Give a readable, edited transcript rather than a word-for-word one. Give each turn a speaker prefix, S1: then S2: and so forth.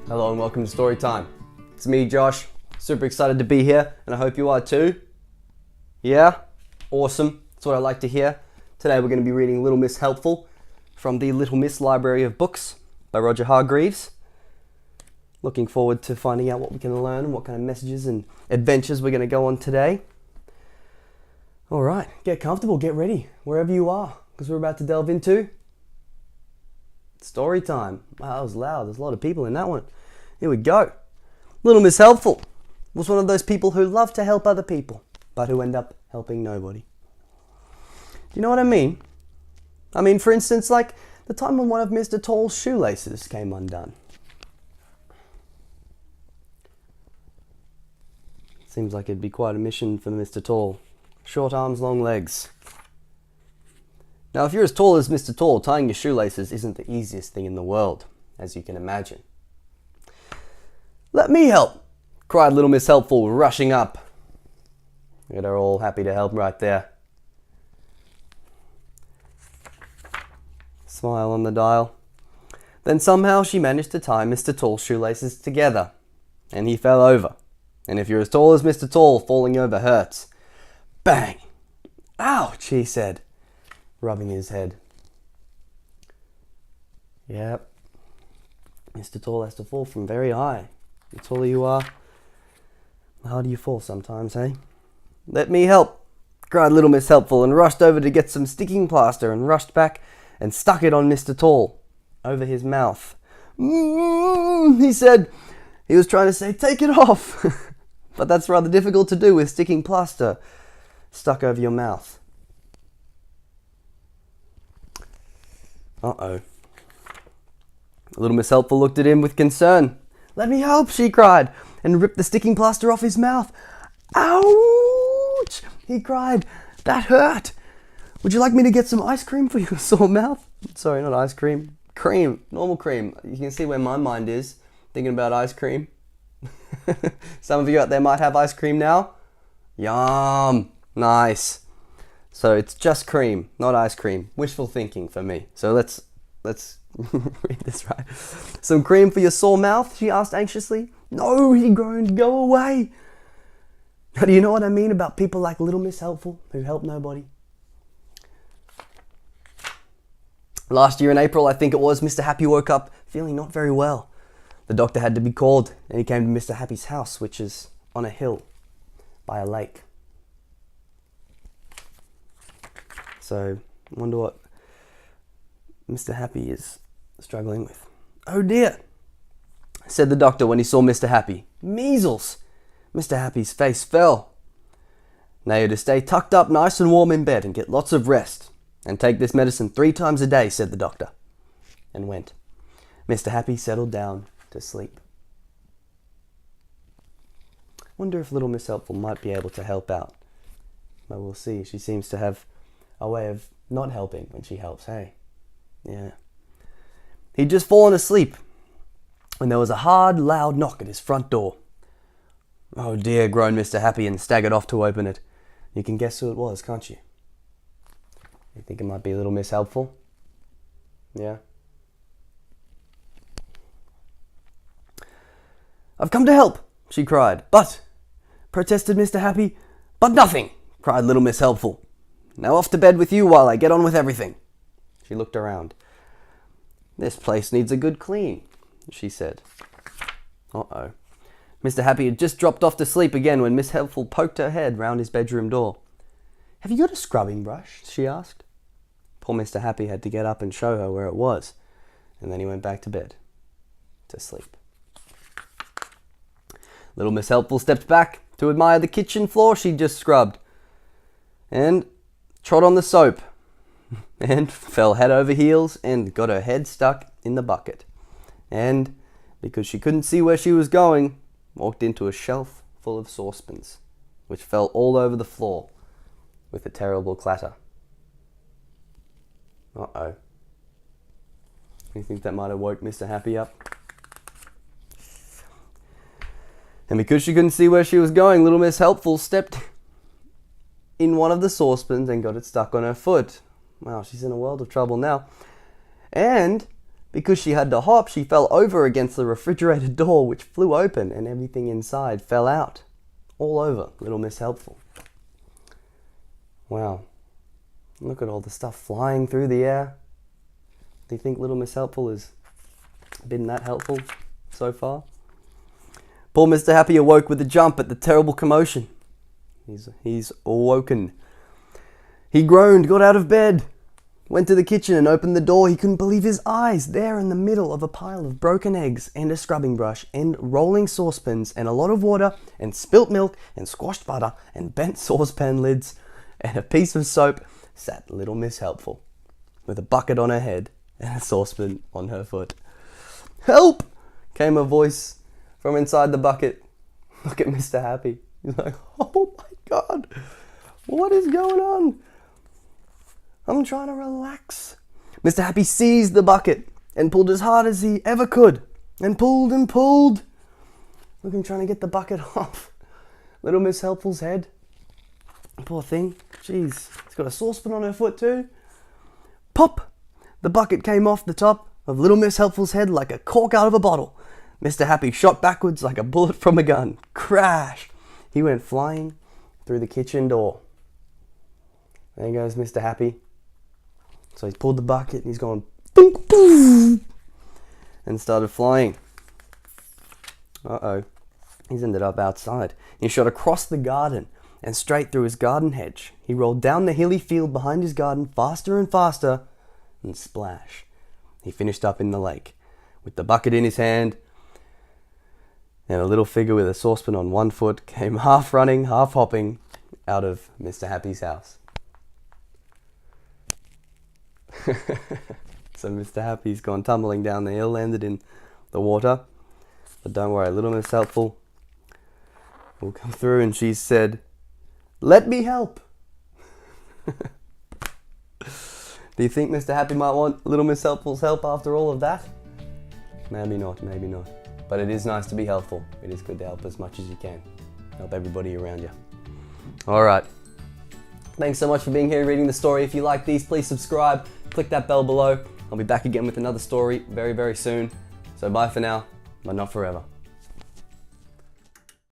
S1: Hello and welcome to Story Time. It's me, Josh. Super excited to be here, and I hope you are too. Yeah? Awesome. That's what I like to hear. Today we're going to be reading Little Miss Helpful from the Little Miss Library of Books by Roger Hargreaves. Looking forward to finding out what we can learn and what kind of messages and adventures we're going to go on today. Alright, get comfortable, get ready, wherever you are, because we're about to delve into Story Time. Wow, that was loud. There's a lot of people in that one. Here we go. Little Miss Helpful was one of those people who love to help other people, but who end up helping nobody. Do you know what I mean? I mean, for instance, like the time when one of Mr. Tall's shoelaces came undone. Seems like it'd be quite a mission for Mr. Tall. Short arms, long legs. Now, if you're as tall as Mr. Tall, tying your shoelaces isn't the easiest thing in the world, as you can imagine. "Let me help!" cried Little Miss Helpful, rushing up. They're all happy to help right there. Smile on the dial. Then somehow she managed to tie Mr. Tall's shoelaces together, and he fell over. And if you're as tall as Mr. Tall, falling over hurts. Bang! "Ouch!" he said, rubbing his head. Yep. Mr. Tall has to fall from very high. The taller you are, the harder you fall sometimes, hey? "Let me help!" cried Little Miss Helpful, and rushed over to get some sticking plaster, and rushed back and stuck it on Mr. Tall, over his mouth. He said. He was trying to say, "Take it off!" But that's rather difficult to do with sticking plaster stuck over your mouth. Uh-oh. Little Miss Helpful looked at him with concern. "Let me help," she cried, and ripped the sticking plaster off his mouth. "Ouch!" he cried. "That hurt. Would you like me to get some ice cream for your sore mouth?" Sorry, not ice cream. Cream. Normal cream. You can see where my mind is, thinking about ice cream. Some of you out there might have ice cream now. Yum. Nice. So it's just cream, not ice cream. Wishful thinking for me. So let's read this right. "Some cream for your sore mouth?" she asked anxiously. "No," he groaned. "Go away." Now, do you know what I mean about people like Little Miss Helpful who help nobody? Last year in April, I think it was, Mr. Happy woke up feeling not very well. The doctor had to be called, and he came to Mr. Happy's house, which is on a hill by a lake. So, I wonder what Mr. Happy is struggling with. "Oh dear," said the doctor when he saw Mr. Happy. "Measles." Mr. Happy's face fell. "Now you're to stay tucked up nice and warm in bed and get lots of rest. And take this medicine 3 times a day," said the doctor. And went. Mr. Happy settled down to sleep. Wonder if Little Miss Helpful might be able to help out. But we'll see. She seems to have a way of not helping when she helps, hey? Yeah. He'd just fallen asleep when there was a hard, loud knock at his front door. "Oh dear," groaned Mr. Happy and staggered off to open it. You can guess who it was, can't you? You think it might be Little Miss Helpful? Yeah? "I've come to help," she cried. "But," protested Mr. Happy. "But nothing," cried Little Miss Helpful. "Now off to bed with you while I get on with everything." She looked around. "This place needs a good clean," she said. Uh-oh. Mr. Happy had just dropped off to sleep again when Miss Helpful poked her head round his bedroom door. "Have you got a scrubbing brush?" she asked. Poor Mr. Happy had to get up and show her where it was, and then he went back to bed, to sleep. Little Miss Helpful stepped back to admire the kitchen floor she'd just scrubbed, and trod on the soap, and fell head over heels, and got her head stuck in the bucket, and, because she couldn't see where she was going, walked into a shelf full of saucepans, which fell all over the floor with a terrible clatter. Uh-oh. You think that might have woke Mr. Happy up? And because she couldn't see where she was going, Little Miss Helpful stepped in one of the saucepans and got it stuck on her foot. Wow, she's in a world of trouble now. And Because she had to hop, she fell over against the refrigerator door, which flew open and everything inside fell out. All over Little Miss Helpful. Wow. Look at all the stuff flying through the air. Do you think Little Miss Helpful has been that helpful so far? Poor Mr. Happy awoke with a jump at the terrible commotion. He's awoken. He groaned, got out of bed, went to the kitchen and opened the door. He couldn't believe his eyes. There in the middle of a pile of broken eggs and a scrubbing brush and rolling saucepans and a lot of water and spilt milk and squashed butter and bent saucepan lids and a piece of soap sat Little Miss Helpful with a bucket on her head and a saucepan on her foot. "Help!" came a voice from inside the bucket. Look at Mr. Happy. He's like, "Oh my God, what is going on? I'm trying to relax." Mr. Happy seized the bucket and pulled as hard as he ever could and pulled and pulled. Look at him trying to get the bucket off Little Miss Helpful's head. Poor thing. Jeez, it's got a saucepan on her foot too. Pop! The bucket came off the top of Little Miss Helpful's head like a cork out of a bottle. Mr. Happy shot backwards like a bullet from a gun. Crash! He went flying through the kitchen door. There goes Mr. Happy. So he's pulled the bucket and he's gone boom, boom, and started flying. Uh-oh. He's ended up outside. He shot across the garden and straight through his garden hedge. He rolled down the hilly field behind his garden faster and faster, and splash. He finished up in the lake with the bucket in his hand, and a little figure with a saucepan on one foot came half running, half hopping out of Mr. Happy's house. So Mr. Happy's gone tumbling down the hill, landed in the water. But don't worry, Little Miss Helpful will come through, and she said, "Let me help." Do you think Mr. Happy might want Little Miss Helpful's help after all of that? Maybe not, maybe not. But it is nice to be helpful. It is good to help as much as you can. Help everybody around you. Alright. Thanks so much for being here reading the story. If you like these, please subscribe. Click that bell below. I'll be back again with another story very, very soon. So bye for now, but not forever.